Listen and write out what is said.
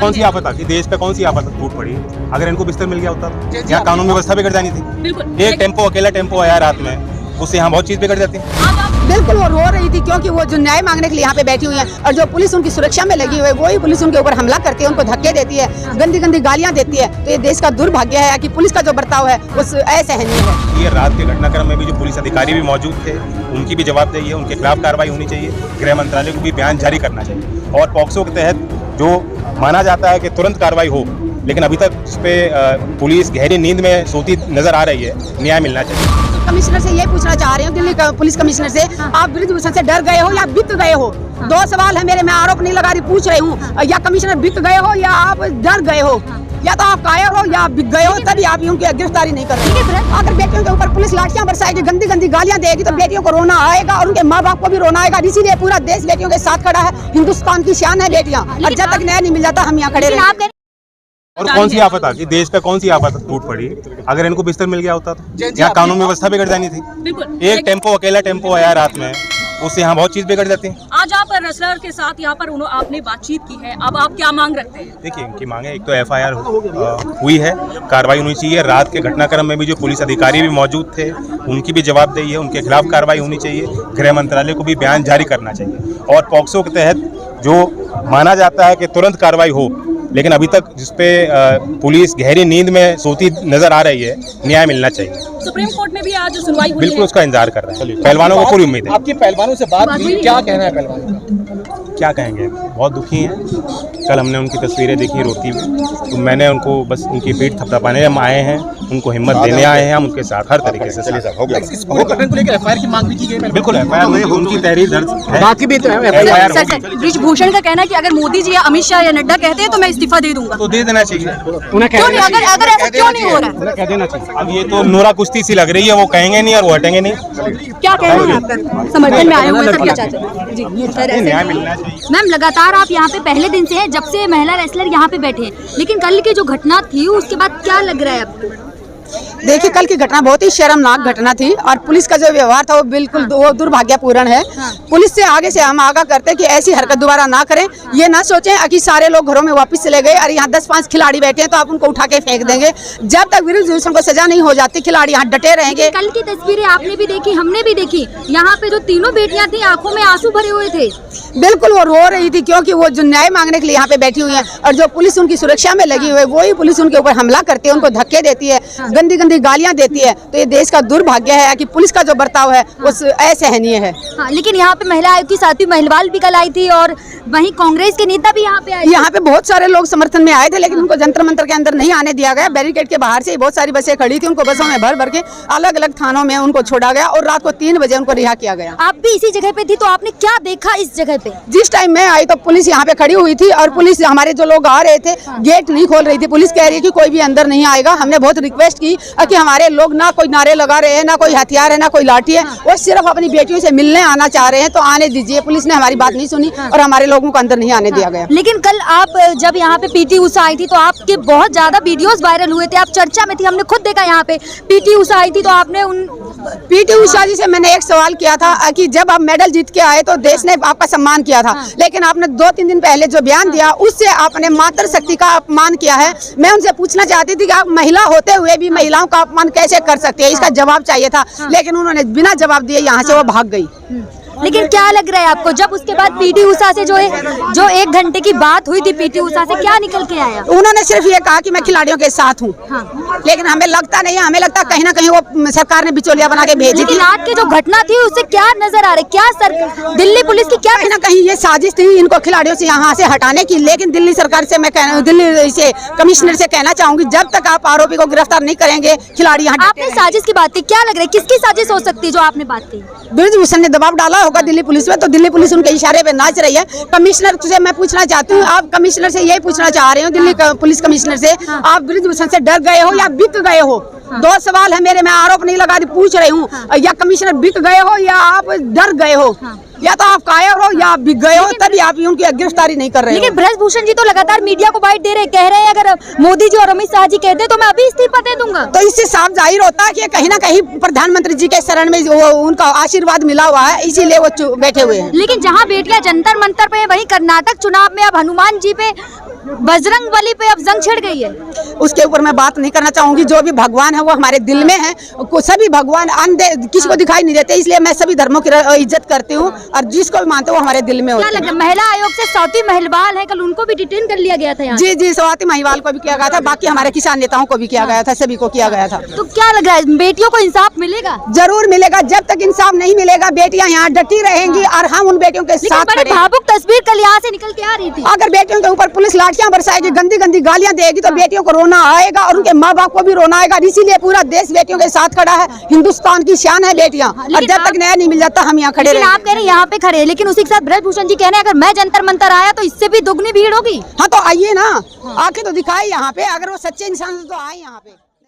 कौन सी आफत आती, देश पे कौन सी आफत टूट पड़ी अगर इनको बिस्तर मिल गया होता तो यहाँ कानून व्यवस्था बिगड़ जानी थी। एक टेम्पो, अकेला टेम्पो आया रात में, उससे यहाँ बहुत चीज बिगड़ जाती है। बिल्कुल वो रो रही थी क्योंकि वो जो न्याय मांगने के लिए यहाँ पे बैठी हुई है और जो पुलिस उनकी सुरक्षा में लगी हुई है वही पुलिस उनके ऊपर हमला करती है, उनको धक्के देती है, गंदी गंदी गालियाँ देती है। तो ये देश का दुर्भाग्य है कि पुलिस का जो बर्ताव है वो असहनीय है। ये रात के घटनाक्रम में भी जो पुलिस अधिकारी भी मौजूद थे उनकी भी जवाबदेही है, उनके खिलाफ कार्रवाई होनी चाहिए। गृह मंत्रालय को भी बयान जारी करना चाहिए और पॉक्सो के तहत जो माना जाता है कि तुरंत कार्रवाई हो, लेकिन अभी तक इस पे पुलिस गहरी नींद में सोती नजर आ रही है। न्याय मिलना चाहिए। कमिश्नर से ये पूछना चाह रही हूँ, दिल्ली पुलिस कमिश्नर से, आप ब्रिजभूषण से डर गए हो या बिक गए हो? दो सवाल है मेरे, मैं आरोप नहीं लगा रही, पूछ रही हूँ। या कमिश्नर बिक गए हो या आप डर गए हो, या तो आप कायर हो या आप बिक गए हो, तभी आप उनकी गिरफ्तारी नहीं कर रहे। अगर बेटियों के ऊपर पुलिस लाठियां बरसाएगी, गंदी गंदी गालियां देगी तो बेटियों को रोना आएगा और उनके माँ बाप को भी रोना आएगा। इसीलिए पूरा देश बेटियों के साथ खड़ा है। हिंदुस्तान की शान है बेटियां, और जब तक न्याय नहीं मिल जाता हम यहाँ खड़े रहेंगे। और कौन सी आफत आती, देश पे कौन सी आफत टूट पड़ी अगर इनको बिस्तर मिल गया होता तो यहाँ कानून व्यवस्था बिगड़ जानी थी। एक टेम्पो, अकेला टेम्पो आया रात में, उससे यहाँ बहुत चीज बिगड़ जाती है। आज आप रेसलर के साथ यहाँ पर आपने बातचीत की है, अब आप क्या मांग रखते हैं? देखिए, इनकी मांगे, एक तो एफआईआर हुई है, कार्रवाई होनी चाहिए। रात के घटनाक्रम में भी जो पुलिस अधिकारी भी मौजूद थे उनकी भी जवाबदेही है, उनके खिलाफ कार्रवाई होनी चाहिए। गृह मंत्रालय को भी बयान जारी करना चाहिए और पॉक्सो के तहत जो माना जाता है कि तुरंत कार्रवाई हो, लेकिन अभी तक जिसपे पुलिस गहरी नींद में सोती नजर आ रही है। न्याय मिलना चाहिए। सुप्रीम कोर्ट में भी आज सुनवाई हुई बिल्कुल उसका इंतजार कर रहे हैं। पहलवानों को पूरी उम्मीद है। आपकी पहलवानों से बात हुई, क्या कहना है पहलवानों का? क्या कहेंगे, बहुत दुखी हैं। कल हमने उनकी तस्वीरें देखी रोती में, तो मैंने उनको बस उनकी पीठ थपथपाने हम आए हैं, उनको हिम्मत देने आए हैं। हम उनके साथ हर तरीके से इस पूरे घटना को लेकर एफआईआर की मांग भी की गई। बिल्कुल एफआईआर हुई, उनकी तहरीर दर्ज है। बाकी भी ब्रिजभूषण का कहना है कि अगर मोदी जी या अमित शाह या नड्डा कहते हैं तो मैं इस्तीफा दे दूंगा। तो दे देना चाहिए। क्यों नहीं? अगर ऐसा क्यों नहीं हो रहा है? कह देना चाहिए। अब ये तो नोरा कुश्ती सी लग रही है, वो कहेंगे नहीं और वो हटेंगे नहीं। क्या कहना है आपका? समर्थन में आए हुए सब क्या चाहते हैं? जी न्याय मिलना चाहिए। मैम, लगातार आप यहाँ पे पहले दिन से हैं, जब से महिला रेसलर यहाँ पे बैठे हैं, लेकिन कल की जो घटना थी उसके बाद क्या लग रहा है आपको? देखिए, कल की घटना बहुत ही शर्मनाक घटना थी और पुलिस का जो व्यवहार था वो बिल्कुल वो दुर्भाग्यपूर्ण है। पुलिस से आगे से हम आगाह करते हैं कि ऐसी हरकत दोबारा ना करें। ये ना सोचें कि सारे लोग घरों में वापस चले गए और यहाँ 10-5 खिलाड़ी बैठे हैं तो आप उनको उठा के फेंक देंगे। जब तक ब्रिजभूषण को सजा नहीं हो जाती खिलाड़ी यहाँ डटे रहेंगे। कल की तस्वीरें आपने भी देखी, हमने भी देखी, यहाँ पे जो तीनों बेटियां थी आंखों में आंसू भरे हुए थे। बिल्कुल वो रो रही थी क्योंकि वो जो न्याय मांगने के लिए यहाँ पे बैठी हुई है और जो पुलिस उनकी सुरक्षा में लगी हुई है वही पुलिस उनके ऊपर हमला करती है, उनको धक्के देती है, गंदी गंदी गालियां देती है। तो ये देश का दुर्भाग्य है कि पुलिस का जो बर्ताव है वो असहनीय है। हाँ, लेकिन यहाँ पे महिला आयोग की साथी महिलवाल भी कल आई थी और वहीं कांग्रेस के नेता भी यहाँ पे आए। यहाँ पे बहुत सारे लोग समर्थन में आए थे, लेकिन उनको जंतर मंतर के अंदर नहीं आने दिया गया। बैरिकेड के बाहर से बहुत सारी बसें खड़ी थी, उनको बसों में भर भर के अलग अलग थानों में उनको छोड़ा गया और रात को 3 बजे उनको रिहा किया गया। आप भी इसी जगह पे थी, तो आपने क्या देखा इस जगह पे? जिस टाइम मैं आई तो पुलिस यहाँ पे खड़ी हुई थी और पुलिस हमारे जो लोग आ रहे थे गेट नहीं खोल रही थी। पुलिस कह रही है कि कोई भी अंदर नहीं आएगा। हमने बहुत रिक्वेस्ट की कि हमारे लोग ना कोई नारे लगा रहे हैं, ना कोई हथियार है, ना कोई लाठी है, वो सिर्फ अपनी बेटियों से मिलने आना चाह रहे हैं तो आने दीजिए। पुलिस ने हमारी बात नहीं सुनी और हमारे लोगों को अंदर नहीं आने दिया गया। लेकिन कल आप जब यहाँ पे पीटी उषा आई थी तो आपके बहुत ज्यादा वीडियोस वायरल हुए थे, आप चर्चा में थी, हमने खुद देखा। यहाँ पे पीटी उषा आई थी तो आपने पीटी उषा जी से मैंने एक सवाल किया था कि जब आप मेडल जीत के आए तो देश ने आपका सम्मान किया था, लेकिन आपने 2-3 दिन पहले जो बयान दिया उससे आपने मातृ शक्ति का अपमान किया है। मैं उनसे पूछना चाहती थी कि आप महिला होते हुए भी महिलाओं का अपमान कैसे कर सकते हैं, इसका जवाब चाहिए था। लेकिन उन्होंने बिना जवाब दिए यहाँ से वो भाग गई। लेकिन क्या लग रहा है आपको, जब उसके बाद पीटी उषा से जो 1 घंटे की बात हुई थी पीटी उषा से, क्या निकल के आया? उन्होंने सिर्फ ये कहा कि मैं खिलाड़ियों के साथ हूँ। हाँ। लेकिन हमें लगता नहीं है, हमें लगता कहीं ना कहीं वो सरकार ने बिचौलिया बना के भेजी थी। आज की जो घटना थी उससे क्या नजर आ रहा है, क्या दिल्ली पुलिस की क्या कहीं ना कहीं ये साजिश थी इनको खिलाड़ियों से यहाँ से हटाने की। लेकिन दिल्ली सरकार से मैं दिल्ली से कमिश्नर से कहना चाहूंगी, जब तक आप आरोपी को गिरफ्तार नहीं करेंगे खिलाड़ी यहाँ। आपने साजिश की बात की, क्या लग रहा है किसकी साजिश हो सकती है जो आपने बात की? ब्रिजभूषण ने दबाव डाला होगा दिल्ली पुलिस में, तो दिल्ली पुलिस उनके इशारे पे नाच रही है। कमिश्नर से मैं पूछना चाहती हूँ, आप कमिश्नर से यही पूछना चाह रही हूँ, दिल्ली पुलिस कमिश्नर से, आप ब्रिजभूषण से डर गए हो या बिक गए हो? दो सवाल है मेरे, मैं आरोप नहीं लगा रही, पूछ रही हूँ। या कमिश्नर बिक गए हो या आप डर गए हो, या तो आप कायर हो या आप बिक गए हो, तभी आप उनकी गिरफ्तारी नहीं कर रहे। लेकिन ब्रजभूषण जी तो लगातार मीडिया को बाइट दे रहे, कह रहे हैं अगर मोदी जी और अमित शाह जी कहते तो मैं अभी इस्तीफा दे दूंगा। तो इससे साफ जाहिर होता है कि कहीं ना कहीं प्रधानमंत्री जी के शरण में उनका आशीर्वाद मिला हुआ है, इसीलिए वो बैठे हुए हैं। लेकिन जहाँ बेटियां जंतर मंतर पे, वहीं कर्नाटक चुनाव में अब हनुमान जी पे बजरंग बली पे अब जंग छिड़ गई है। उसके ऊपर मैं बात नहीं करना चाहूंगी। जो भी भगवान है वो हमारे दिल में है। सभी भगवान किसी को दिखाई नहीं देते, इसलिए मैं सभी धर्मों की इज्जत करती हूँ और जिसको भी मानते हो वो हमारे दिल में क्या होता लग है। रहा है महिला आयोग से स्वाति महिलवाल है, कल उनको भी डिटेन कर लिया गया था यहाँ। जी जी, स्वाति महिवाल को भी किया गया था, बाकी हमारे किसान नेताओं को भी किया गया था, सभी को किया गया था। तो क्या लग रहा है बेटियों को इंसाफ मिलेगा? जरूर मिलेगा। जब तक इंसाफ नहीं मिलेगा बेटियां यहाँ डटी रहेंगी और हम उन बेटियों के लेकिन साथ बड़ी खड़े हैं। भावुक तस्वीर कल यहाँ से निकल के आ रही थी। अगर बेटियों के ऊपर पुलिस लाठियां बरसाएगी, गंदी गंदी गालियां देगी तो बेटियों को रोना आएगा और उनके माँ बाप को भी रोना आएगा। इसीलिए पूरा देश बेटियों के साथ खड़ा है। हिंदुस्तान की शान है बेटियां, और जब तक न्याय नहीं मिल जाता हम यहाँ खड़े लेकिन रहेंगे। आप कह रहे हैं यहाँ पे खड़े हैं, लेकिन उसी के साथ ब्रजभूषण जी कह रहे हैं अगर मैं जंतर मंतर आया तो इससे भी दुगनी भीड़ होगी। हाँ तो आइए ना, आके तो दिखाए यहाँ पे। अगर वो सच्चे इंसान है तो आए यहाँ पे।